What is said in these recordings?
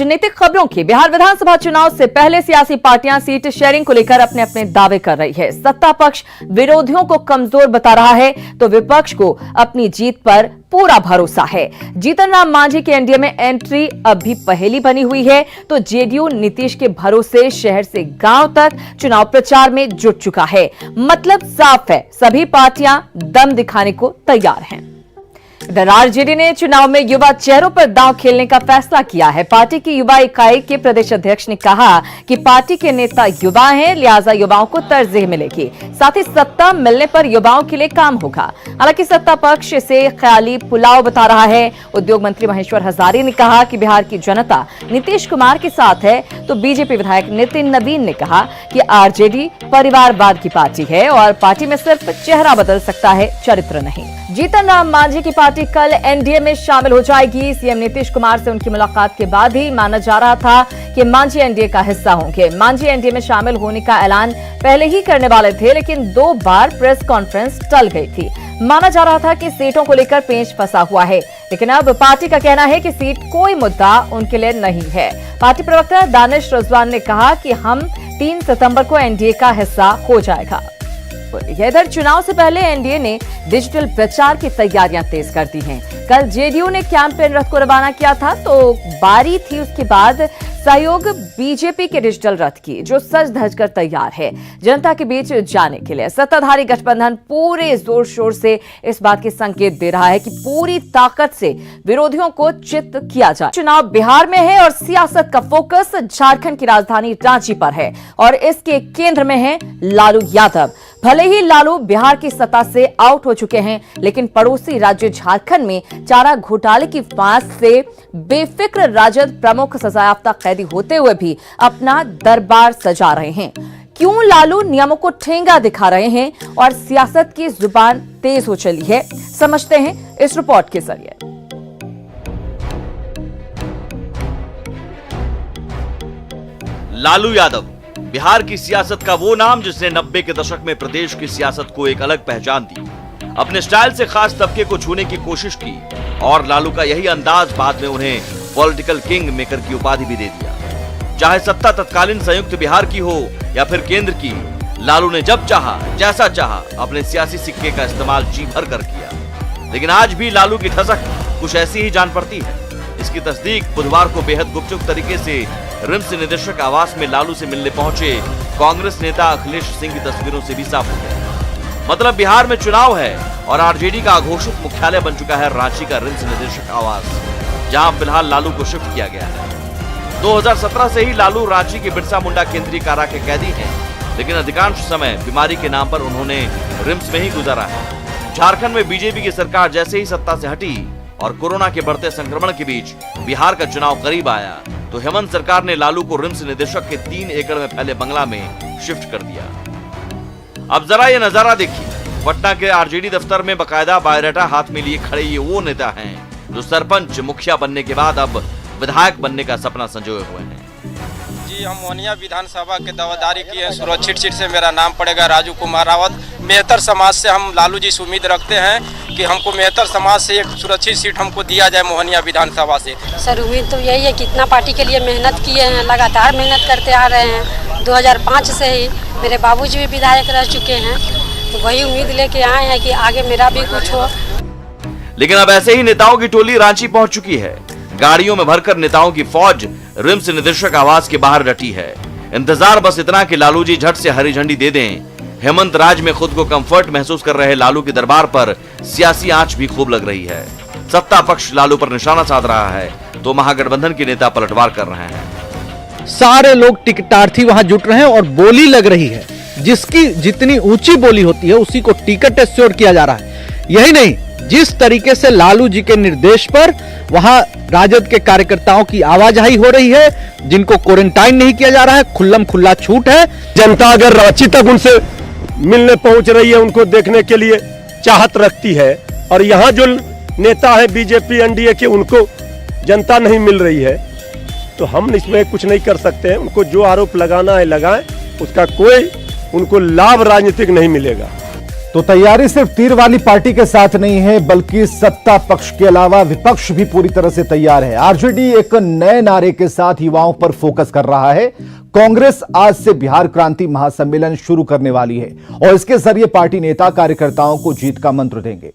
राजनीतिक खबरों की। बिहार विधानसभा चुनाव से पहले सियासी पार्टियां सीट शेयरिंग को लेकर अपने अपने दावे कर रही है। सत्ता पक्ष विरोधियों को कमजोर बता रहा है तो विपक्ष को अपनी जीत पर पूरा भरोसा है। जीतन राम मांझी की एनडीए में एंट्री अभी पहेली बनी हुई है तो जेडीयू नीतीश के भरोसे शहर से गांव तक चुनाव प्रचार में जुट चुका है। मतलब साफ है, सभी पार्टियां दम दिखाने को तैयार हैं। इधर आरजेडी ने चुनाव में युवा चेहरों पर दांव खेलने का फैसला किया है। पार्टी की युवा इकाई के प्रदेश अध्यक्ष ने कहा कि पार्टी के नेता युवा हैं, लिहाजा युवाओं को तरजीह मिलेगी। साथ ही सत्ता मिलने पर युवाओं के लिए काम होगा। हालांकि सत्ता पक्ष इसे ख्याली पुलाव बता रहा है। उद्योग मंत्री महेश्वर हजारी ने कहा कि बिहार की जनता नीतीश कुमार के साथ है तो बीजेपी विधायक नितिन नवीन ने कहा कि आरजेडी परिवारवाद की पार्टी है और पार्टी में सिर्फ चेहरा बदल सकता है, चरित्र नहीं। जीतन राम मांझी की पार्टी कल एनडीए में शामिल हो जाएगी। सीएम नीतीश कुमार से उनकी मुलाकात के बाद ही माना जा रहा था कि मांझी एनडीए का हिस्सा होंगे। मांझी एनडीए में शामिल होने का ऐलान पहले ही करने वाले थे, लेकिन 2 बार प्रेस कॉन्फ्रेंस टल गई थी। माना जा रहा था कि सीटों को लेकर पेंच फंसा हुआ है, लेकिन अब पार्टी का कहना है कि सीट कोई मुद्दा उनके लिए नहीं है। पार्टी प्रवक्ता दानिश रजवान ने कहा कि हम 3 सितंबर को एनडीए का हिस्सा हो जाएगा। इधर चुनाव से पहले एनडीए ने डिजिटल प्रचार की तैयारियां तेज कर दी हैं। कल जेडीयू ने कैंपेन रथ को रवाना किया था तो बारी थी उसके बाद सहयोग बीजेपी के डिजिटल रथ की, जो सज धज कर तैयार है जनता के बीच जाने के लिए। सत्ताधारी गठबंधन पूरे जोर शोर से इस बात के संकेत दे रहा है कि पूरी ताकत से विरोधियों को चित किया जाए। चुनाव बिहार में है और सियासत का फोकस झारखंड की राजधानी रांची पर है और इसके केंद्र में है लालू यादव। भले ही लालू बिहार की सत्ता से आउट हो चुके हैं, लेकिन पड़ोसी राज्य झारखंड में चारा घोटाले की फांस से बेफिक्र राजद प्रमुख सजायाफ्ता कैदी होते हुए भी अपना दरबार सजा रहे हैं। क्यों लालू नियमों को ठेंगा दिखा रहे हैं और सियासत की जुबान तेज हो चली है, समझते हैं इस रिपोर्ट के जरिए। लालू यादव बिहार की सियासत का वो नाम जिसने 90 के दशक में प्रदेश की सियासत को एक अलग पहचान दी। अपने स्टाइल से खास तबके को छूने की कोशिश की और लालू का यही अंदाज बाद में उन्हें पॉलिटिकल किंग मेकर की उपाधि भी दे दिया। चाहे सत्ता तत्कालीन संयुक्त बिहार की हो या फिर केंद्र की, लालू ने जब चाहा जैसा चाहा अपने सियासी सिक्के का इस्तेमाल जी भर कर किया। लेकिन आज भी लालू की धसक कुछ ऐसी ही जान पड़ती है। इसकी तस्दीक बुधवार को बेहद गुपचुप तरीके से रिम्स निदेशक आवास में लालू से मिलने पहुंचे कांग्रेस नेता अखिलेश सिंह की तस्वीरों से भी साफ हो गया। मतलब बिहार में चुनाव है और आरजेडी का अघोषित मुख्यालय बन चुका है रांची का रिम्स निदेशक आवास, जहां फिलहाल लालू को शिफ्ट किया गया है। 2017 से ही लालू रांची के बिरसा मुंडा केंद्रीय कारा के कैदी हैं, लेकिन अधिकांश समय बीमारी के नाम पर उन्होंने रिम्स में ही गुजारा है। झारखंड में बीजेपी की सरकार जैसे ही सत्ता से हटी और कोरोना के बढ़ते संक्रमण के बीच बिहार का चुनाव करीब आया तो हेमंत सरकार ने लालू को रिम्स निदेशक के 3 एकड़ में फैले बंगला में शिफ्ट कर दिया। अब जरा ये नजारा देखिए। पटना के आरजेडी दफ्तर में बकायदा बायोडाटा हाथ में लिए खड़े ये वो नेता हैं जो सरपंच मुखिया बनने के बाद अब विधायक बनने का सपना संजोए हुए हैं। जी, हम मोहनिया विधानसभा के दावेदारी किए हैं। सुरक्षित सीट से मेरा नाम पड़ेगा राजू कुमार रावत। मेहतर समाज से हम लालू जी से उम्मीद रखते हैं कि हमको मेहतर समाज से एक सुरक्षित सीट हमको दिया जाए मोहनिया विधानसभा से। सर, उम्मीद तो यही है कि इतना पार्टी के लिए मेहनत किए हैं, लगातार मेहनत करते आ रहे हैं। 2005 से ही मेरे बाबूजी भी विधायक रह चुके हैं, तो वही उम्मीद लेके आए हैं कि आगे मेरा भी कुछ हो। लेकिन अब ऐसे ही नेताओं की टोली रांची पहुंच चुकी है। गाड़ियों में भरकर नेताओं की फौज रिम्स निदेशक आवास के बाहर डटी है। इंतजार बस इतना कि लालू जी झट से हरी झंडी दे दें। हेमंत राज में खुद को कंफर्ट महसूस कर रहे लालू के दरबार पर सियासी आंच भी खूब लग रही है। सत्ता पक्ष लालू पर निशाना साध रहा है तो महागठबंधन के नेता पलटवार कर रहे हैं। सारे लोग टिकटार्थी वहां जुट रहे हैं और बोली लग रही है। जिसकी जितनी ऊंची बोली होती है उसी को टिकट एश्योर किया जा रहा है। यही नहीं, जिस तरीके से लालू जी के निर्देश पर वहां राजद के कार्यकर्ताओं की आवाजाही हो रही है, जिनको क्वारंटाइन नहीं किया जा रहा है, खुल्लम खुल्ला छूट है। जनता अगर रांची तक उनसे मिलने पहुंच रही है, उनको देखने के लिए चाहत रखती है, और यहाँ जो नेता है बीजेपी एनडीए के, उनको जनता नहीं मिल रही है, तो हम इसमें कुछ नहीं कर सकते हैं। उनको जो आरोप लगाना है लगाएं, उसका कोई उनको लाभ राजनीतिक नहीं मिलेगा। तो तैयारी सिर्फ तीर वाली पार्टी के साथ नहीं है, बल्कि सत्ता पक्ष के अलावा विपक्ष भी पूरी तरह से तैयार है। आरजेडी एक नए नारे के साथ युवाओं पर फोकस कर रहा है। कांग्रेस आज से बिहार क्रांति महासम्मेलन शुरू करने वाली है और इसके जरिए पार्टी नेता कार्यकर्ताओं को जीत का मंत्र देंगे।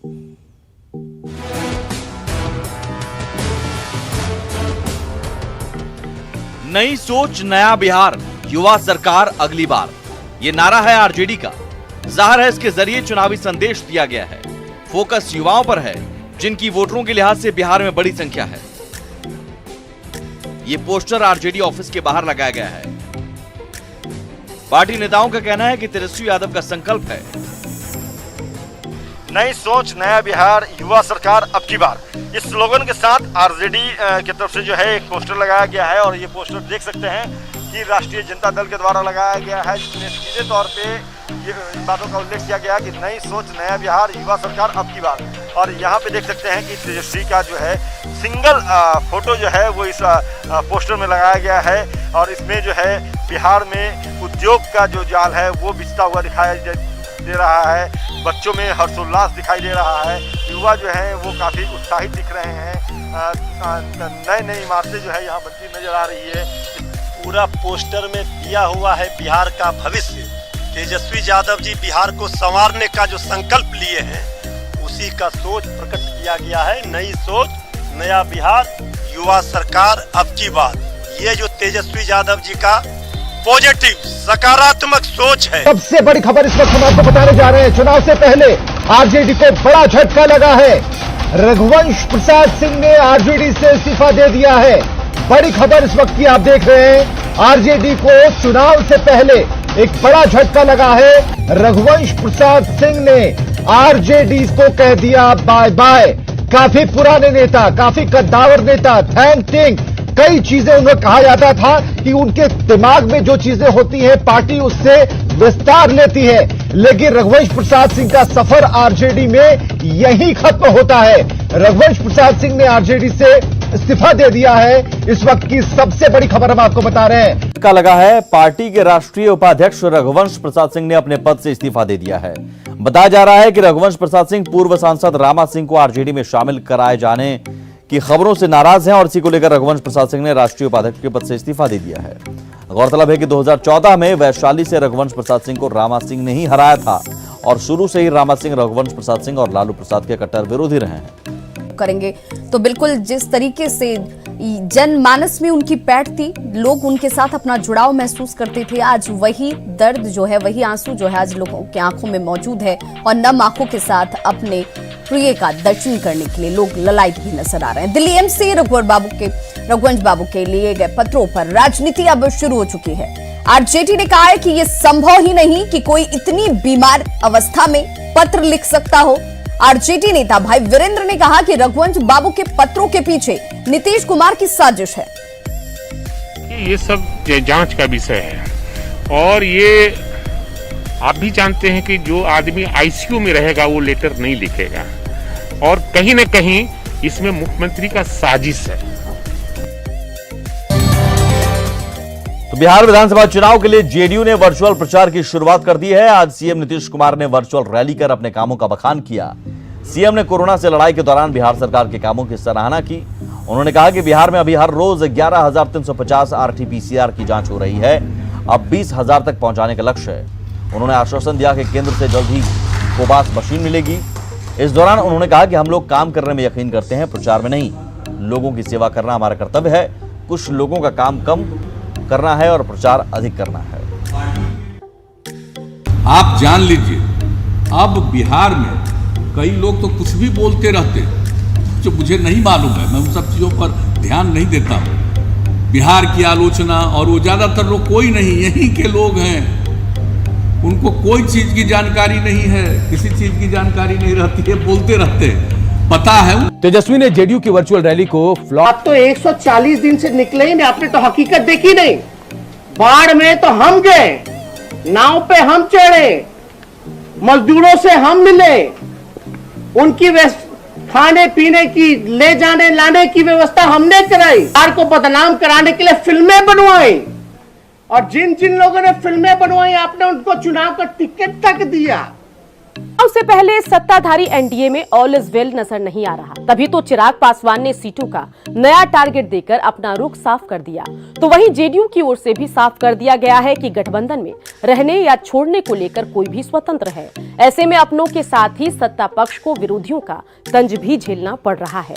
नई सोच नया बिहार, युवा सरकार अगली बार, ये नारा है आरजेडी का। जाहिर है इसके जरिए चुनावी संदेश दिया गया है। फोकस युवाओं पर है, जिनकी वोटरों के लिहाज से बिहार में बड़ी संख्या है। ये पोस्टर आरजेडी ऑफिस के बाहर लगाया गया है। पार्टी नेताओं का कहना है कि तेजस्वी यादव का संकल्प है नई सोच नया बिहार, युवा सरकार अब की बार। इस स्लोगन के साथ आरजेडी की तरफ से जो है एक पोस्टर लगाया गया है और ये पोस्टर देख सकते हैं कि राष्ट्रीय जनता दल के द्वारा लगाया गया है, जिसमें सीधे तौर पे ये बातों का उल्लेख किया गया कि नई सोच नया बिहार, युवा सरकार अब की बार। और यहाँ पे देख सकते हैं कि तेजस्वी का जो है सिंगल फोटो जो है वो इस पोस्टर में लगाया गया है और इसमें जो है बिहार में उद्योग का जो जाल है वो बिछता हुआ दिखाई दे रहा है। बच्चों में हर्षोल्लास दिखाई दे रहा है। युवा जो है वो काफ़ी उत्साहित दिख रहे हैं। नई नई इमारतें जो है यहाँ बनती नजर आ रही है। पूरा पोस्टर में दिया हुआ है बिहार का भविष्य। तेजस्वी यादव जी बिहार को संवारने का जो संकल्प लिए हैं उसी का सोच प्रकट किया गया है। नई सोच नया बिहार, युवा सरकार अब की बार। ये जो तेजस्वी यादव जी का पॉजिटिव सकारात्मक सोच है। सबसे बड़ी खबर इस वक्त हम आपको बताने जा रहे हैं। चुनाव से पहले आरजेडी को बड़ा झटका लगा है। रघुवंश प्रसाद सिंह ने आरजेडी से इस्तीफा दे दिया है। बड़ी खबर इस वक्त की आप देख रहे हैं। आरजेडी को चुनाव से पहले एक बड़ा झटका लगा है। रघुवंश प्रसाद सिंह ने आरजेडी को कह दिया बाय बाय। काफी पुराने नेता, काफी कद्दावर नेता, थिंक कई चीजें उन्हें कहा जाता था कि उनके दिमाग में जो चीजें होती हैं पार्टी उससे विस्तार लेती है, लेकिन रघुवंश प्रसाद सिंह का सफर आरजेडी में यही खत्म होता है। रघुवंश प्रसाद सिंह ने आरजेडी से इस्तीफा दे दिया है। इस वक्त की सबसे बड़ी खबर हम आपको बता रहे हैं। का लगा है पार्टी के राष्ट्रीय उपाध्यक्ष रघुवंश प्रसाद सिंह ने अपने पद से इस्तीफा दे दिया है। बताया जा रहा है कि रघुवंश प्रसाद सिंह पूर्व सांसद रामा सिंह को आरजेडी में शामिल कराए जाने की खबरों से नाराज हैं और इसी को लेकर रघुवंश प्रसाद सिंह ने राष्ट्रीय उपाध्यक्ष के पद से इस्तीफा दे दिया है। गौरतलब है कि 2014 में वैशाली से रघुवंश प्रसाद सिंह को रामा सिंह ने ही हराया था और शुरू से ही रामा सिंह रघुवंश प्रसाद सिंह और लालू प्रसाद के कट्टर विरोधी रहे हैं। करेंगे तो बिल्कुल जिस तरीके से जनमानस में उनकी पैठ थी, लोग उनके साथ अपना जुड़ाव महसूस करते थे, आज वही दर्द जो है, वही आंसू जो है आज लोगों की आंखों में मौजूद है और नम आंखों के साथ अपने प्रिय का दर्शन करने के लिए लोग ललायत भी नजर आ रहे हैं। दिल्ली एमसी रघुवंश बाबू के लिए गए पत्रों पर राजनीति अब शुरू हो चुकी है। आरजेडी ने कहा है कि यह संभव ही नहीं कि कोई इतनी बीमार अवस्था में पत्र लिख सकता हो। आरजेडी नेता भाई वीरेंद्र ने कहा कि रघुवंश बाबू के पत्रों के पीछे नीतीश कुमार की साजिश है। ये सब जांच का विषय है और ये आप भी जानते हैं कि जो आदमी आईसीयू में रहेगा वो लेटर नहीं लिखेगा और कहीं न कहीं इसमें मुख्यमंत्री का साजिश है। तो बिहार विधानसभा चुनाव के लिए जेडीयू ने वर्चुअल प्रचार की शुरुआत कर दी है। आज सीएम नीतीश कुमार ने वर्चुअल रैली कर अपने कामों का बखान किया। सीएम ने कोरोना से लड़ाई के दौरान बिहार सरकार के कामों की सराहना की। उन्होंने कहा कि बिहार में अभी हर रोज 11,350 आरटी-पीसीआर की जांच हो रही है, अब 20,000 तक पहुंचाने का लक्ष्य है। उन्होंने आश्वासन दिया कि केंद्र से जल्द ही कोबास मशीन मिलेगी। इस दौरान उन्होंने कहा कि हम लोग काम करने में यकीन करते हैं, प्रचार में नहीं। लोगों की सेवा करना हमारा कर्तव्य है। कुछ लोगों का काम कम करना है और प्रचार अधिक करना है। आप जान लीजिए, अब बिहार में कई लोग तो कुछ भी बोलते रहते जो मुझे नहीं मालूम है, मैं उन सब चीजों पर ध्यान नहीं देता हूं। बिहार की आलोचना और वो ज्यादातर लोग कोई नहीं, यहीं के लोग हैं, उनको कोई चीज की जानकारी नहीं है, किसी चीज की जानकारी नहीं रहती है, बोलते रहते हैं, पता है। तेजस्वी ने जेडीयू की वर्चुअल रैली को फ्लॉप। आप तो 140 दिन से निकले ही नहीं, आपने तो हकीकत देखी नहीं। बाढ़ में तो हम गए, नाव पे हम चढ़े, मजदूरों से हम मिले, उनकी खाने पीने की, ले जाने लाने की व्यवस्था हमने कराई। बिहार को बदनाम कराने के लिए फिल्में बनवाई और जिन जिन लोगों ने फिल्में बनवाई आपने उनको चुनाव का टिकट तक दिया। उससे पहले सत्ताधारी एनडीए में ऑल इज वेल नजर नहीं आ रहा। तभी तो चिराग पासवान ने सीटों का नया टारगेट देकर अपना रुख साफ कर दिया। तो वहीं जेडीयू की ओर से भी साफ कर दिया गया है कि गठबंधन में रहने या छोड़ने को लेकर कोई भी स्वतंत्र है। ऐसे में अपनों के साथ ही सत्ता पक्ष को विरोधियों का तंज भी झेलना पड़ रहा है।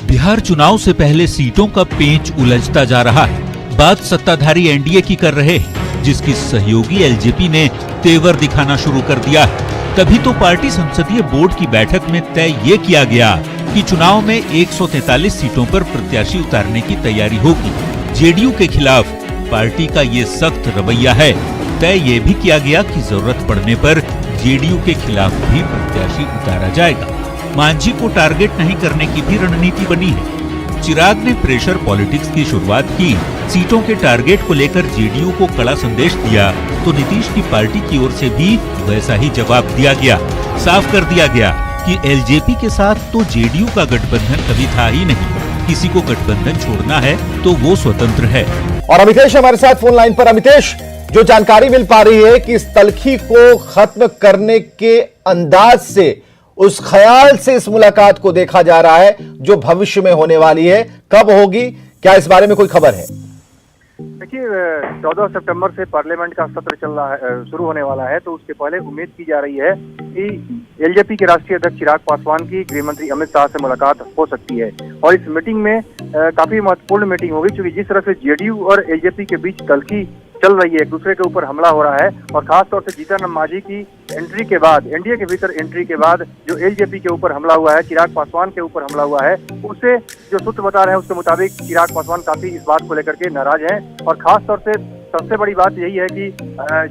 बिहार चुनाव से पहले सीटों का पेंच उलझता जा रहा है। बात सत्ताधारी एनडीए की कर रहे हैं, जिसकी सहयोगी एलजेपी ने तेवर दिखाना शुरू कर दिया है। तभी तो पार्टी संसदीय बोर्ड की बैठक में तय ये किया गया कि चुनाव में 143 सीटों पर प्रत्याशी उतारने की तैयारी होगी। जेडीयू के खिलाफ पार्टी का ये सख्त रवैया है। तय ये भी किया गया कि जरूरत पड़ने पर जेडीयू के खिलाफ भी प्रत्याशी उतारा जाएगा। मांझी को टारगेट नहीं करने की भी रणनीति बनी है। चिराग ने प्रेशर पॉलिटिक्स की शुरुआत की। सीटों के टारगेट को लेकर जेडीयू को कड़ा संदेश दिया तो नीतीश की पार्टी की ओर से भी वैसा ही जवाब दिया गया। साफ कर दिया गया कि एलजेपी के साथ तो जेडीयू का गठबंधन कभी था ही नहीं। किसी को गठबंधन छोड़ना है तो वो स्वतंत्र है। और अमितेश हमारे साथ फोन लाइन पर। अमितेश, जो जानकारी मिल पा रही है कि इस तल्खी को खत्म करने के अंदाज से, उस ख्याल से इस मुलाकात को देखा जा रहा है जो भविष्य में होने वाली है, कब होगी, क्या इस बारे में कोई खबर है? देखिए, 14 सितंबर से पार्लियामेंट का सत्र चल रहा है, शुरू होने वाला है। तो उसके पहले उम्मीद की जा रही है कि एलजेपी के राष्ट्रीय अध्यक्ष चिराग पासवान की गृह मंत्री अमित शाह से मुलाकात हो सकती है। और इस मीटिंग में काफी महत्वपूर्ण मीटिंग होगी, क्योंकि जिस तरह से जेडीयू और एलजेपी के बीच तल्खी चल रही है, एक दूसरे के ऊपर हमला हो रहा है, और खासतौर से जीतन राम मांझी की एंट्री के बाद, एनडीए के भीतर एंट्री के बाद जो एलजेपी के ऊपर हमला हुआ है, चिराग पासवान के ऊपर हमला हुआ है, उससे जो सूत्र बता रहे हैं उसके मुताबिक चिराग पासवान काफी इस बात को लेकर के नाराज हैं। और खासतौर से सबसे बड़ी बात यही है कि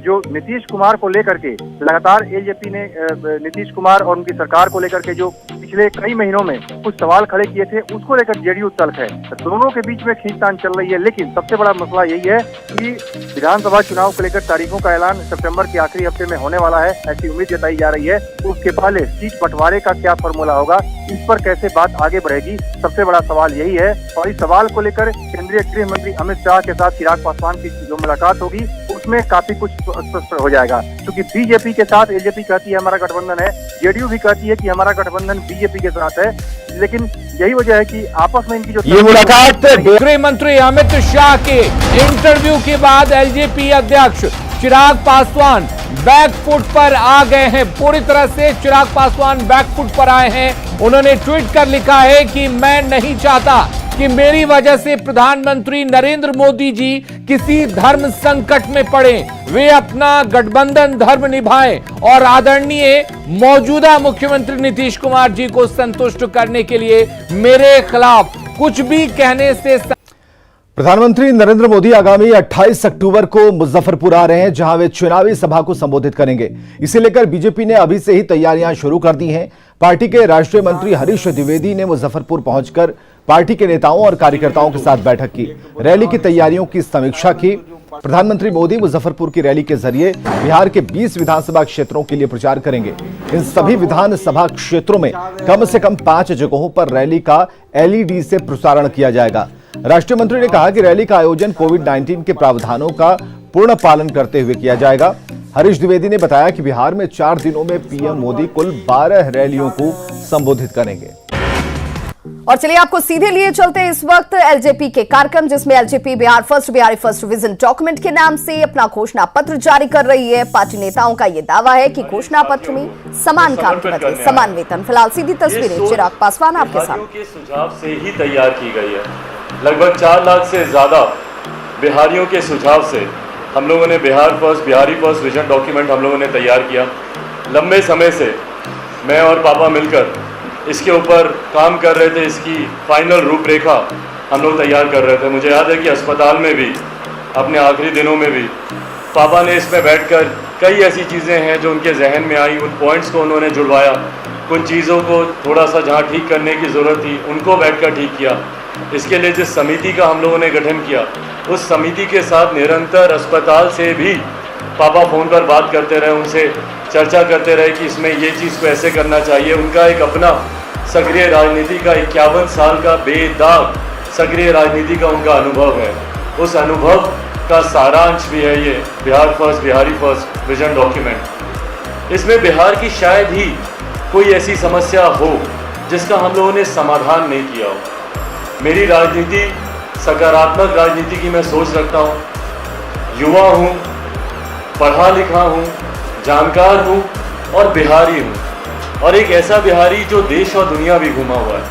जो नीतीश कुमार को लेकर के लगातार एलजेपी ने नीतीश कुमार और उनकी सरकार को लेकर के जो पिछले कई महीनों में कुछ सवाल खड़े किए थे, उसको लेकर जेडीयू तल्ख है। दोनों के बीच में खींचतान चल रही है। लेकिन सबसे बड़ा मसला यही है कि विधानसभा चुनाव को लेकर तारीखों का ऐलान सितंबर के आखिरी हफ्ते में होने वाला है, ऐसी उम्मीद जताई जा रही है। उसके पहले सीट बंटवारे का क्या फॉर्मूला होगा, इस पर कैसे बात आगे बढ़ेगी, सबसे बड़ा सवाल यही है। और इस सवाल को लेकर केंद्रीय गृह मंत्री अमित शाह के साथ चिराग पासवान की जो मुलाकात होगी उसमें काफी कुछ स्पष्ट हो जाएगा। क्योंकि बीजेपी के साथ एलजेपी कहती है हमारा गठबंधन है, जेडीयू भी कहती है कि हमारा गठबंधन बीजेपी के साथ है। लेकिन यही वजह है कि आपस में इनकी जो ये मुलाकात गृह मंत्री अमित शाह के इंटरव्यू के बाद एलजेपी अध्यक्ष चिराग पासवान बैकफुट पर आ गए हैं। पूरी तरह से चिराग पासवान बैकफुट पर आए हैं। उन्होंने ट्वीट कर लिखा है कि मैं नहीं चाहता कि मेरी वजह से प्रधानमंत्री नरेंद्र मोदी जी किसी धर्म संकट में पड़े। वे अपना गठबंधन धर्म निभाएं और आदरणीय मौजूदा मुख्यमंत्री नीतीश कुमार जी को संतुष्ट करने के लिए मेरे खिलाफ कुछ भी कहने से। प्रधानमंत्री नरेंद्र मोदी आगामी 28 अक्टूबर को मुजफ्फरपुर आ रहे हैं, जहां वे चुनावी सभा को संबोधित करेंगे। इसे लेकर बीजेपी ने अभी से ही तैयारियां शुरू कर दी हैं। पार्टी के राष्ट्रीय मंत्री हरीश द्विवेदी ने मुजफ्फरपुर पहुंचकर पार्टी के नेताओं और कार्यकर्ताओं के साथ बैठक की, रैली की तैयारियों की समीक्षा की। प्रधानमंत्री मोदी मुजफ्फरपुर की रैली के जरिए बिहार के 20 विधानसभा क्षेत्रों के लिए प्रचार करेंगे। इन सभी विधानसभा क्षेत्रों में कम से कम 5 जगहों पर रैली का एलईडी से प्रसारण किया जाएगा। राष्ट्रीय मंत्री ने कहा कि रैली का आयोजन कोविड-19 के प्रावधानों का पूर्ण पालन करते हुए किया जाएगा। हरीश द्विवेदी ने बताया कि बिहार में 4 दिनों में पीएम मोदी कुल 12 रैलियों को संबोधित करेंगे। और चलिए आपको सीधे लिए चलते हैं इस वक्त एलजेपी के कार्यक्रम, जिसमें LJP Bihar first vision document के नाम से अपना घोषणा पत्र जारी कर रही है। पार्टी नेताओं का यह दावा है कि घोषणा पत्र में समान काम के बदले समान वेतन। फिलहाल सीधी तस्वीरें चिराग पासवान आपके साथ। के सुझाव से ही तैयार की गई है। लगभग 4 लाख से ज्यादा बिहारियों के सुझाव से हम लोगों ने बिहारी फर्स्ट विजन डॉक्यूमेंट हम लोगों ने तैयार किया। लंबे समय से मैं और पापा मिलकर इसके ऊपर काम कर रहे थे। इसकी फाइनल रूपरेखा हम लोग तैयार कर रहे थे। मुझे याद है कि अस्पताल में भी, अपने आखिरी दिनों में भी, पापा ने इसमें बैठकर कई ऐसी चीज़ें हैं जो उनके जहन में आई, उन पॉइंट्स को उन्होंने जुड़वाया। कुछ चीज़ों को थोड़ा सा जहाँ ठीक करने की ज़रूरत थी उनको बैठकर ठीक किया। इसके लिए जिस समिति का हम लोगों ने गठन किया, उस समिति के साथ निरंतर अस्पताल से भी पापा फ़ोन पर बात करते रहे, उनसे चर्चा करते रहे कि इसमें ये चीज़ को ऐसे करना चाहिए। उनका एक अपना सक्रिय राजनीति का 51 साल का बेदाग सक्रिय राजनीति का उनका अनुभव है। उस अनुभव का सारांश भी है ये Bihar first Bihari first vision document. इसमें बिहार की शायद ही कोई ऐसी समस्या हो जिसका हम लोगों ने समाधान नहीं किया हो। मेरी राजनीति सकारात्मक राजनीति की मैं सोच रखता हूँ, युवा हूँ, पढ़ा लिखा हूँ, जानकार हूँ और बिहारी हूँ, और एक ऐसा बिहारी जो देश और दुनिया भी घूमा हुआ है।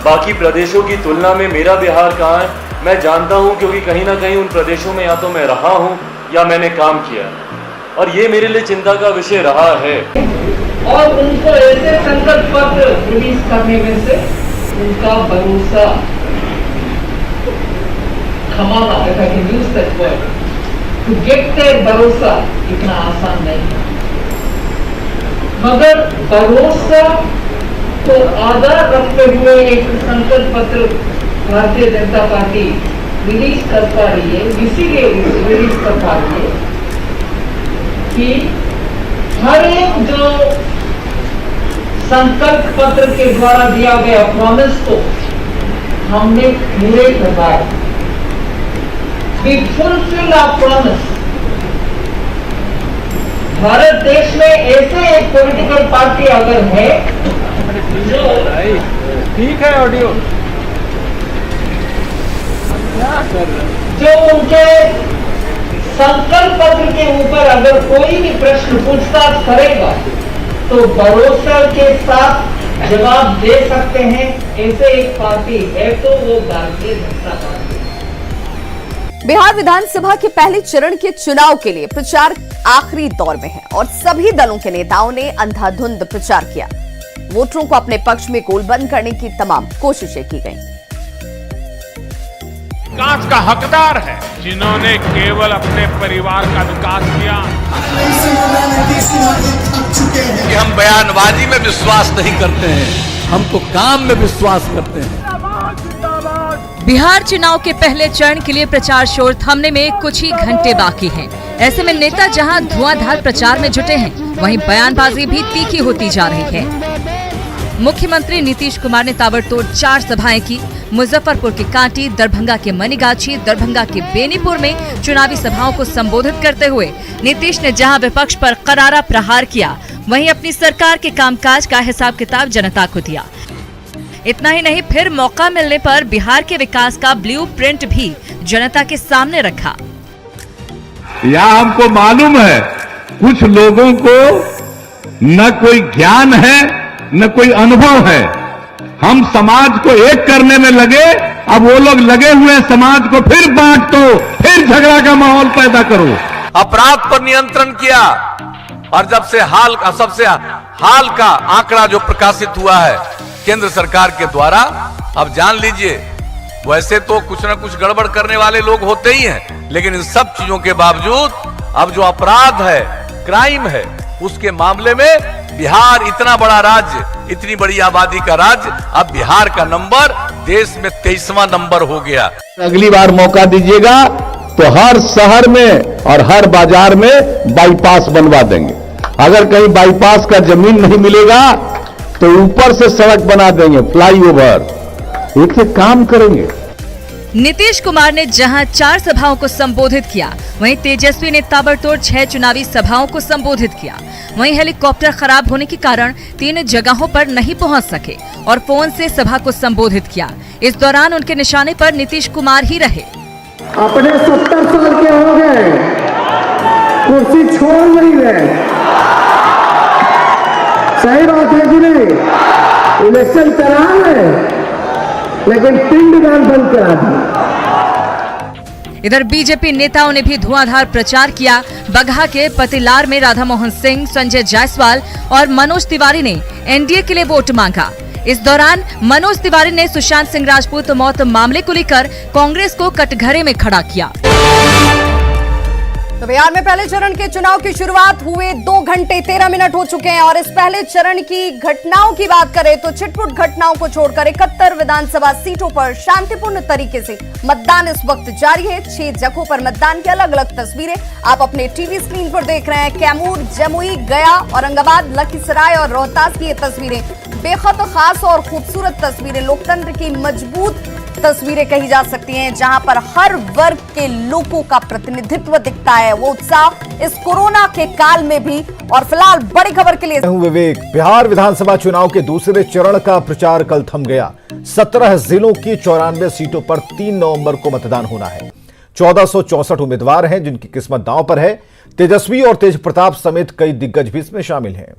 बाकी प्रदेशों की तुलना में मेरा बिहार कहाँ है मैं जानता हूँ, क्योंकि कहीं ना कहीं उन प्रदेशों में या तो मैं रहा हूँ या मैंने काम किया, और ये मेरे लिए चिंता का विषय रहा है। और उनको ऐसे संकल्प पत्र रिलीज करने में से उनका भरोसा कमाना, if I can use that word, to get their भरोसा इतना आसान नहीं है। मगर भरोसा को आधार रखते हुए एक संकल्प पत्र भारतीय जनता पार्टी रिलीज कर पा रही है, इसीलिए रिलीज कर पा रही है कि हर एक जो संकल्प पत्र के द्वारा दिया गया प्रॉमिस को हमने पूरे करवाया। We fulfill our promise। Bharat देश में ऐसे एक पॉलिटिकल पार्टी अगर है जो ठीक है ऑडियो जो उनके संकल्प पत्र के ऊपर अगर कोई भी प्रश्न पूछताछ करेगा तो भरोसा के साथ जवाब दे सकते हैं, ऐसे एक पार्टी है तो वो भारतीय जनता पार्टी। बिहार विधानसभा के पहले चरण के चुनाव के लिए प्रचार आखिरी दौर में है और सभी दलों के नेताओं ने अंधाधुंध प्रचार किया। वोटरों को अपने पक्ष में गोलबंद करने की तमाम कोशिशें की गईं। विकास का हकदार है जिन्होंने केवल अपने परिवार का विकास किया। कि हम बयानबाजी में विश्वास नहीं करते हैं, हम तो काम में विश्वास करते हैं। बिहार चुनाव के पहले चरण के लिए प्रचार शोर थमने में कुछ ही घंटे बाकी हैं। ऐसे में नेता जहां धुआंधार प्रचार में जुटे हैं, वहीं बयानबाजी भी तीखी होती जा रही है। मुख्यमंत्री नीतीश कुमार ने ताबड़तोड़ 4 सभाएं की। मुजफ्फरपुर के कांटी, दरभंगा के मनीगाछी, दरभंगा के बेनीपुर में चुनावी सभाओं को संबोधित करते हुए नीतीश ने जहां विपक्ष पर करारा प्रहार किया, वहीं अपनी सरकार के कामकाज का हिसाब किताब जनता को दिया। इतना ही नहीं, फिर मौका मिलने पर बिहार के विकास का ब्लूप्रिंट भी जनता के सामने रखा। यह हमको मालूम है कुछ लोगों को न कोई ज्ञान है न कोई अनुभव है। हम समाज को एक करने में लगे, अब वो लोग लगे हुए समाज को फिर बांट दो, फिर झगड़ा का माहौल पैदा करो। अपराध पर नियंत्रण किया, और जब से सबसे हाल का आंकड़ा जो प्रकाशित हुआ है केंद्र सरकार के द्वारा, अब जान लीजिए वैसे तो कुछ न कुछ गड़बड़ करने वाले लोग होते ही हैं, लेकिन इन सब चीजों के बावजूद अब जो अपराध है, क्राइम है, उसके मामले में बिहार इतना बड़ा राज्य, इतनी बड़ी आबादी का राज्य, अब बिहार का नंबर देश में 23वां नंबर हो गया। अगली बार मौका दीजिएगा तो हर शहर में और हर बाजार में बाईपास बनवा देंगे। अगर कहीं बाईपास का जमीन नहीं मिलेगा तो ऊपर से सड़क बना देंगे, फ्लाईओवर, एक एक काम करेंगे। नीतीश कुमार ने जहां 4 सभाओं को संबोधित किया, वहीं तेजस्वी ने ताबड़तोड़ 6 चुनावी सभाओं को संबोधित किया। वहीं हेलीकॉप्टर खराब होने के कारण 3 जगहों पर नहीं पहुंच सके और फोन से सभा को संबोधित किया। इस दौरान उनके निशाने पर नीतीश कुमार ही रहे। अपने 70 साल के हो गए, कुर्सी छोड़ नहीं रहे। सही बात है कि नहीं? इलेक्शन करा रहे लेकिन पिंडदान बंद करा दिया। इधर बीजेपी नेताओं ने भी धुआंधार प्रचार किया। बगहा के पतिलार में राधा मोहन सिंह, संजय जायसवाल और मनोज तिवारी ने एनडीए के लिए वोट मांगा। इस दौरान मनोज तिवारी ने सुशांत सिंह राजपूत मौत मामले को लेकर कांग्रेस को कटघरे में खड़ा किया। तो बिहार में पहले चरण के चुनाव की शुरुआत हुए 2 घंटे 13 मिनट हो चुके हैं और इस पहले चरण की घटनाओं की बात करें तो छिटपुट घटनाओं को छोड़कर 71 विधानसभा सीटों पर शांतिपूर्ण तरीके से मतदान इस वक्त जारी है। 6 जगहों पर मतदान की अलग अलग तस्वीरें आप अपने टीवी स्क्रीन पर देख रहे हैं। कैमूर, जमुई, गया, औरंगाबाद, लखीसराय और रोहतास की ये तस्वीरें बेहद खास और खूबसूरत तस्वीरें लोकतंत्र की मजबूत तस्वीरें कही जा सकती हैं, जहां पर हर वर्ग के लोगों का प्रतिनिधित्व दिखता है। वो उत्साह इस कोरोना के काल में भी। और फिलहाल बड़ी खबर के लिए विवेक, बिहार विधानसभा चुनाव के दूसरे चरण का प्रचार कल थम गया। 17 जिलों की 94 सीटों पर 3 नवंबर को मतदान होना है। 1464 उम्मीदवार हैं जिनकी किस्मत दांव पर है। तेजस्वी और तेज प्रताप समेत कई दिग्गज भी इसमें शामिल हैं।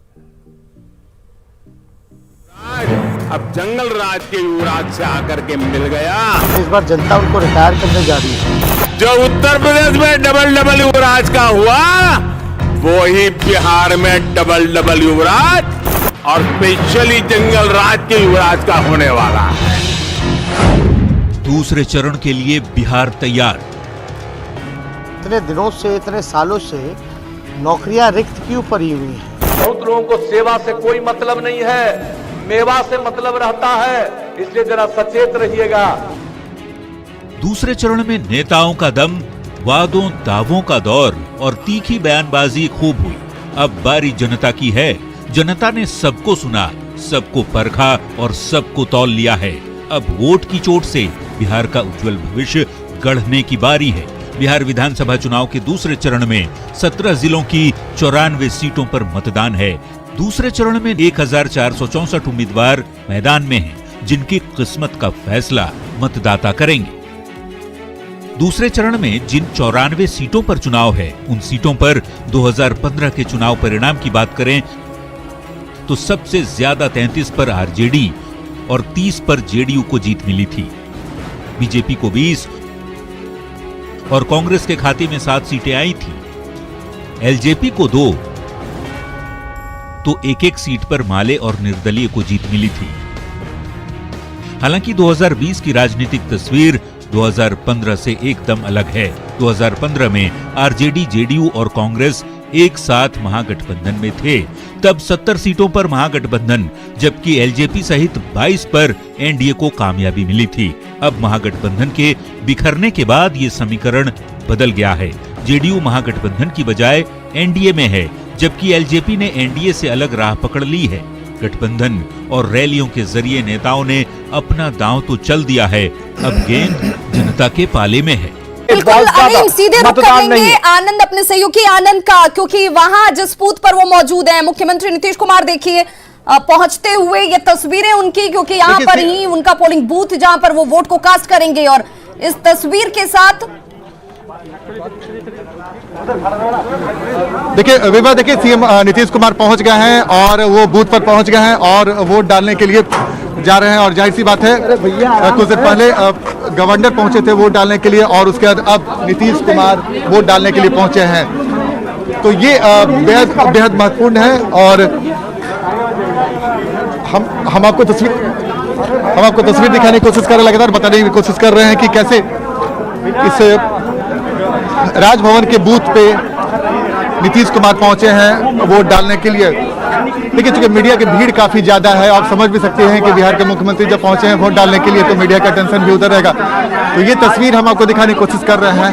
अब जंगल राज के युवराज से आकर के मिल गया। इस बार जनता उनको रिटायर करने जा रही है। जो उत्तर प्रदेश में डबल युवराज का हुआ, वो ही बिहार में डबल युवराज और स्पेशली जंगल राज के युवराज का होने वाला है। दूसरे चरण के लिए बिहार तैयार। इतने दिनों से, इतने सालों से नौकरियां रिक्त क्यों पड़ी हुई हैं? बहुत लोगों को सेवा से कोई मतलब नहीं है, मेवा से मतलब रहता है, इसलिए जरा सचेत रहिएगा। दूसरे चरण में नेताओं का दम, वादों दावों का दौर और तीखी बयानबाजी खूब हुई। अब बारी जनता की है। जनता ने सबको सुना, सबको परखा और सबको तौल लिया है। अब वोट की चोट से बिहार का उज्जवल भविष्य गढ़ने की बारी है। बिहार विधानसभा चुनाव के दूसरे चरण में 17 जिलों की 94 सीटों पर मतदान है। दूसरे चरण में 1464 उम्मीदवार मैदान में हैं, जिनकी किस्मत का फैसला मतदाता करेंगे। दूसरे चरण में जिन 94 सीटों पर चुनाव है, उन सीटों पर 2015 के चुनाव परिणाम की बात करें तो सबसे ज्यादा 33 पर आरजेडी और 30 पर जेडीयू को जीत मिली थी। बीजेपी को 20 और कांग्रेस के खाते में 7 सीटें आई थी। एलजेपी को 2 तो एक सीट पर माले और निर्दलीय को जीत मिली थी। हालांकि 2020 की राजनीतिक तस्वीर 2015 से एकदम अलग है। 2015 में आरजेडी, जेडीयू और कांग्रेस एक साथ महागठबंधन में थे। तब 70 सीटों पर महागठबंधन, जबकि एलजेपी सहित 22 पर एनडीए को कामयाबी मिली थी। अब महागठबंधन के बिखरने के बाद ये समीकरण बदल गया है। जेडीयू महागठबंधन की बजाय एनडीए में है, जबकि एलजेपी ने एनडीए से अलग राह पकड़ ली है। गठबंधन और रैलियों के जरिए नेताओं ने अपना दांव तो चल दिया है। अब गेंद जनता के पाले में है। बिल्कुल अनिल, सीधे रुख करेंगे आनंद, अपने सहयोगी आनंद का, क्योंकि वहां जिस बूथ पर वो मौजूद है, मुख्यमंत्री नीतीश कुमार देखिए पहुंचते हुए, ये तस्वीरें उनकी, क्योंकि यहाँ पर ही उनका पोलिंग बूथ जहां पर वो वोट को कास्ट करेंगे। और इस तस्वीर के साथ देखिए विभा, देखिए सीएम नीतीश कुमार पहुंच गए हैं और वो बूथ पर पहुंच गए हैं और वोट डालने के लिए जा रहे हैं। और जाहिर सी बात है, कुछ देर पहले गवर्नर पहुंचे थे वोट डालने के लिए और उसके बाद अब नीतीश कुमार वोट डालने के लिए पहुंचे हैं। तो ये बेहद महत्वपूर्ण है। और हम आपको तस्वीर दिखाने की कोशिश कर रहे हैं, लगातार बताने की कोशिश कर रहे हैं कि कैसे इस राजभवन के बूथ पे नीतीश कुमार पहुंचे हैं वोट डालने के लिए। देखिए, चूंकि मीडिया की भीड़ काफी ज्यादा है, आप समझ भी सकते हैं कि बिहार के मुख्यमंत्री जब पहुंचे हैं वोट डालने के लिए तो मीडिया का टेंशन भी उधर रहेगा। तो ये तस्वीर हम आपको दिखाने की कोशिश कर रहे हैं।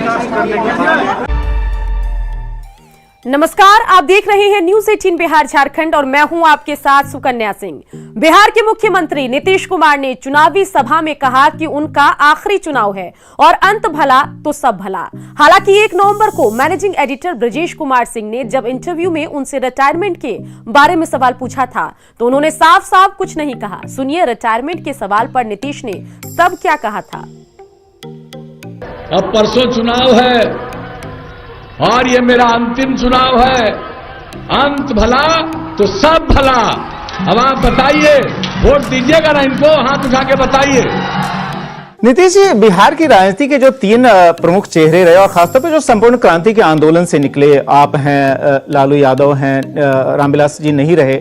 नमस्कार, आप देख रहे हैं न्यूज 18 बिहार झारखंड और मैं हूं आपके साथ सुकन्या सिंह। बिहार के मुख्यमंत्री नीतीश कुमार ने चुनावी सभा में कहा कि उनका आखिरी चुनाव है और अंत भला तो सब भला। हालांकि 1 नवंबर को मैनेजिंग एडिटर ब्रजेश कुमार सिंह ने जब इंटरव्यू में उनसे रिटायरमेंट के बारे में सवाल पूछा था तो उन्होंने साफ साफ कुछ नहीं कहा। सुनिए रिटायरमेंट के सवाल पर नीतीश ने तब क्या कहा था। अब परसों चुनाव है और ये मेरा अंतिम चुनाव है। अंत भला तो सब भला। अब आप बताइए, वोट दीजिएगा ना इनको? हाथ उठा के बताइए। नीतीश जी, बिहार की राजनीति के जो 3 प्रमुख चेहरे रहे और खासतौर पे जो संपूर्ण क्रांति के आंदोलन से निकले, आप हैं, लालू यादव हैं, रामविलास जी नहीं रहे।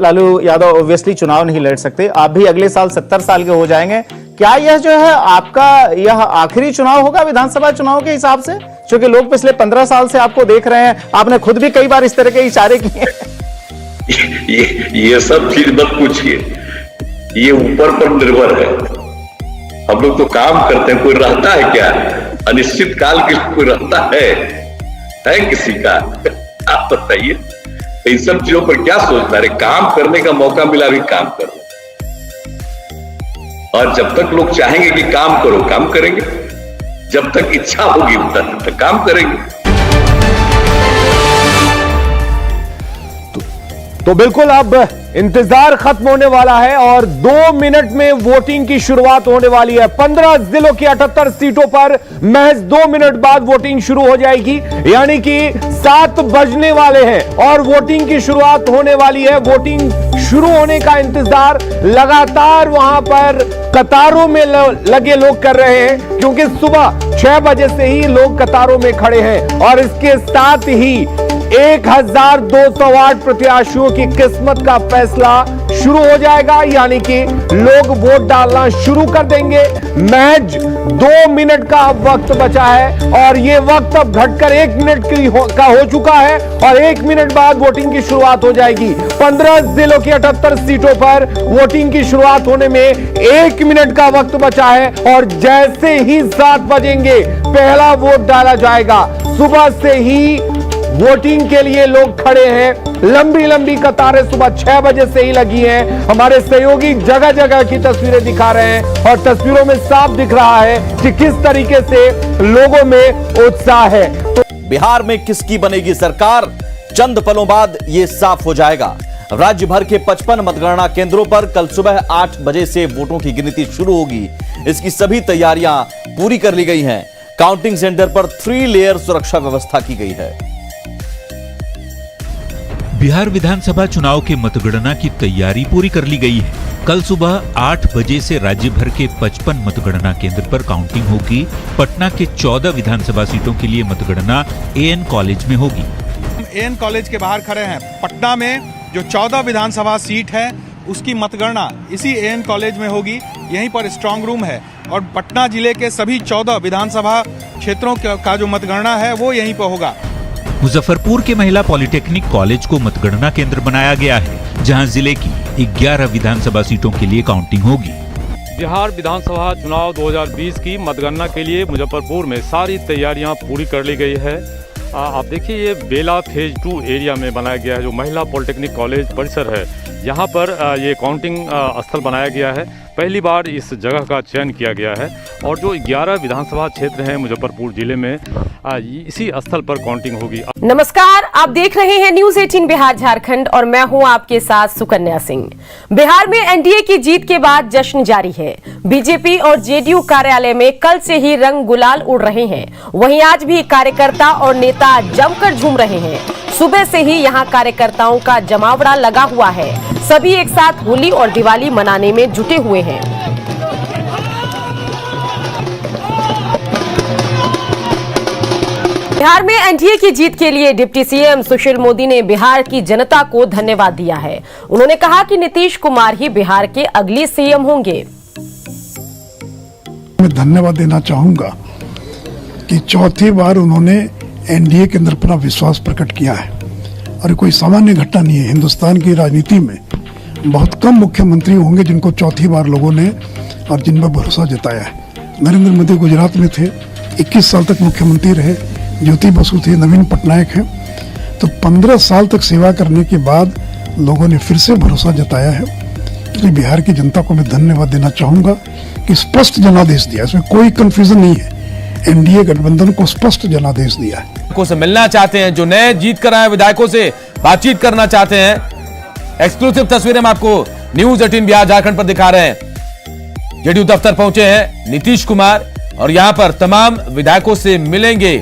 लालू यादव ऑब्वियसली चुनाव नहीं लड़ सकते, आप भी अगले साल 70 साल के हो जाएंगे। क्या यह जो है आपका यह आखिरी चुनाव होगा विधानसभा चुनाव के हिसाब से? क्योंकि लोग पिछले 15 साल से आपको देख रहे हैं, आपने खुद भी कई बार इस तरह के इशारे किए। ये सब चीज मत पूछिए, ये ऊपर पर निर्भर है। हम लोग तो काम करते हैं, कोई रहता है क्या? अनिश्चित काल की कोई रहता है किसी का? आप बताइए, इन सब चीजों पर क्या सोचना है? काम करने का मौका मिला, भी काम कर और जब तक लोग चाहेंगे कि काम करो, काम करेंगे। जब तक इच्छा होगी तब तक काम करेंगे। तो बिल्कुल अब इंतजार खत्म होने वाला है और 2 मिनट में वोटिंग की शुरुआत होने वाली है। 15 जिलों की 78 सीटों पर महज 2 मिनट बाद वोटिंग शुरू हो जाएगी, यानी कि 7 बजने वाले हैं और वोटिंग की शुरुआत होने वाली है। वोटिंग शुरू होने का इंतजार लगातार वहां पर कतारों में लगे लोग कर रहे हैं, क्योंकि सुबह 6 बजे से ही लोग कतारों में खड़े हैं और इसके साथ ही 1208 प्रत्याशियों की किस्मत का फैसला शुरू हो जाएगा, यानी कि लोग वोट डालना शुरू कर देंगे। महज 2 मिनट का अब वक्त बचा है और ये वक्त अब घटकर 1 मिनट का हो चुका है और 1 मिनट बाद वोटिंग की शुरुआत हो जाएगी। 15 जिलों की 78 सीटों पर वोटिंग की शुरुआत होने में 1 मिनट का वक्त बचा है और जैसे ही 7 बजेंगे पहला वोट डाला जाएगा। सुबह से ही वोटिंग के लिए लोग खड़े हैं, लंबी लंबी कतारें सुबह 6 बजे से ही लगी हैं। हमारे सहयोगी जगह जगह की तस्वीरें दिखा रहे हैं और तस्वीरों में साफ दिख रहा है कि किस तरीके से लोगों में उत्साह है। तो बिहार में किसकी बनेगी सरकार, चंद पलों बाद ये साफ हो जाएगा। राज्य भर के 55 मतगणना केंद्रों पर कल सुबह 8 बजे से वोटों की गिनती शुरू होगी। इसकी सभी तैयारियां पूरी कर ली गई हैं। काउंटिंग सेंटर पर 3 लेयर सुरक्षा व्यवस्था की गई है। बिहार विधानसभा चुनाव के मतगणना की तैयारी पूरी कर ली गई है। कल सुबह 8 बजे से राज्य भर के 55 मतगणना केंद्र पर काउंटिंग होगी। पटना के 14 विधानसभा सीटों के लिए मतगणना एएन कॉलेज में होगी। हम एएन कॉलेज के बाहर खड़े हैं। पटना में जो 14 विधानसभा सीट है उसकी मतगणना इसी एएन कॉलेज में होगी। यहीं पर स्ट्रांग रूम है और पटना जिले के सभी 14 विधानसभा क्षेत्रों का जो मतगणना है वो यहीं पर होगा। मुजफ्फरपुर के महिला पॉलिटेक्निक कॉलेज को मतगणना केंद्र बनाया गया है, जहां जिले की 11 विधानसभा सीटों के लिए काउंटिंग होगी। बिहार विधानसभा चुनाव 2020 की मतगणना के लिए मुजफ्फरपुर में सारी तैयारियां पूरी कर ली गई है। आप देखिए, ये बेला फेज 2 एरिया में बनाया गया है, जो महिला पॉलिटेक्निक कॉलेज परिसर है। यहाँ पर ये काउंटिंग स्थल बनाया गया है। पहली बार इस जगह का चयन किया गया है और जो 11 विधानसभा क्षेत्र हैं मुजफ्फरपुर जिले में, इसी स्थल पर काउंटिंग होगी। नमस्कार, आप देख रहे हैं न्यूज 18 बिहार झारखंड और मैं हूं आपके साथ सुकन्या सिंह। बिहार में एनडीए की जीत के बाद जश्न जारी है। बीजेपी और जेडीयू कार्यालय में कल से ही रंग गुलाल उड़ रहे हैं। वहीं आज भी कार्यकर्ता और नेता जमकर झूम रहे हैं। सुबह से ही यहां कार्यकर्ताओं का जमावड़ा लगा हुआ है। सभी एक साथ होली और दिवाली मनाने में जुटे हुए हैं। बिहार में एनडीए की जीत के लिए डिप्टी सीएम सुशील मोदी ने बिहार की जनता को धन्यवाद दिया है। उन्होंने कहा कि नीतीश कुमार ही बिहार के अगले सीएम होंगे। मैं धन्यवाद देना चाहूंगा कि चौथी बार उन्होंने एनडीए के अंदर अपना विश्वास प्रकट किया है और कोई सामान्य घटना नहीं है। हिंदुस्तान की राजनीति में बहुत कम मुख्यमंत्री होंगे जिनको चौथी बार लोगों ने और जिन पर भरोसा जताया है। नरेंद्र मोदी गुजरात में थे, 21 साल तक मुख्यमंत्री रहे। ज्योति बसु थे, नवीन पटनायक हैं। तो 15 साल तक सेवा करने के बाद लोगों ने फिर से भरोसा जताया है। इसलिए बिहार की जनता को मैं धन्यवाद देना चाहूंगा कि स्पष्ट जनादेश दिया, इसमें कोई कंफ्यूजन नहीं है। एनडीए गठबंधन को स्पष्ट जनादेश दिया है। विधायकों से मिलना चाहते हैं, जो नए जीत कर आए विधायकों से बातचीत करना चाहते हैं। एक्सक्लूसिव तस्वीरें हम आपको न्यूज 18 बिहार झारखंड पर दिखा रहे हैं। जेडीयू दफ्तर पहुंचे हैं नीतीश कुमार और यहां पर तमाम विधायकों से मिलेंगे।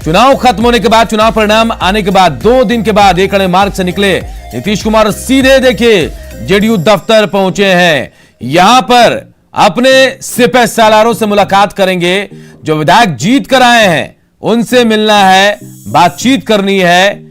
चुनाव खत्म होने के बाद, चुनाव परिणाम आने के बाद 2 दिन के बाद एक अड़े मार्ग से निकले नीतीश कुमार सीधे देखिए जेडीयू दफ्तर पहुंचे हैं। यहां पर अपने सिपह सालारों से मुलाकात करेंगे। जो विधायक जीत कर आए हैं उनसे मिलना है, बातचीत करनी है।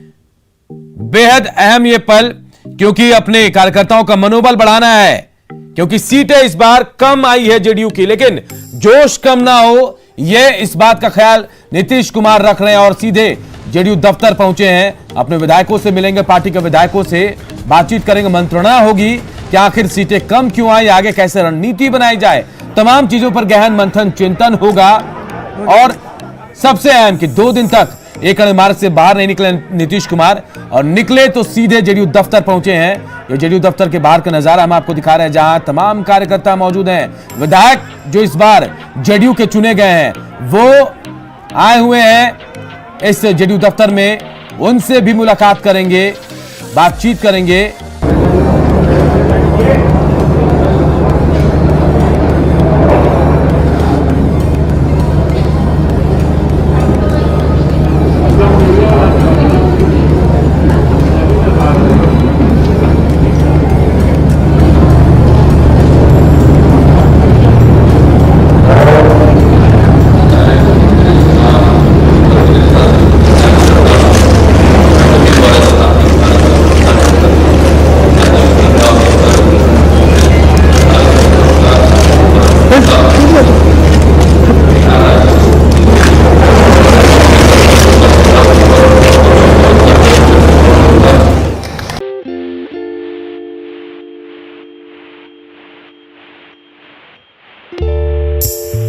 बेहद अहम ये पल, क्योंकि अपने कार्यकर्ताओं का मनोबल बढ़ाना है, क्योंकि सीटें इस बार कम आई है जेडीयू की, लेकिन जोश कम ना हो, यह इस बात का ख्याल नीतीश कुमार रख रहे हैं और सीधे जेडीयू दफ्तर पहुंचे हैं। अपने विधायकों से मिलेंगे, पार्टी के विधायकों से बातचीत करेंगे। मंत्रणा होगी कि आखिर सीटें कम क्यों आई, आगे कैसे रणनीति बनाई जाए, तमाम चीजों पर गहन मंथन चिंतन होगा। और सबसे अहम कि 2 दिन तक एक मार्ग से बाहर नहीं निकले नीतीश कुमार, और निकले तो सीधे जेडीयू दफ्तर पहुंचे हैं। ये जेडीयू दफ्तर के बाहर का नजारा हम आपको दिखा रहे हैं, जहां तमाम कार्यकर्ता मौजूद हैं। विधायक जो इस बार जेडीयू के चुने गए हैं वो आए हुए हैं इस जेडीयू दफ्तर में, उनसे भी मुलाकात करेंगे, बातचीत करेंगे।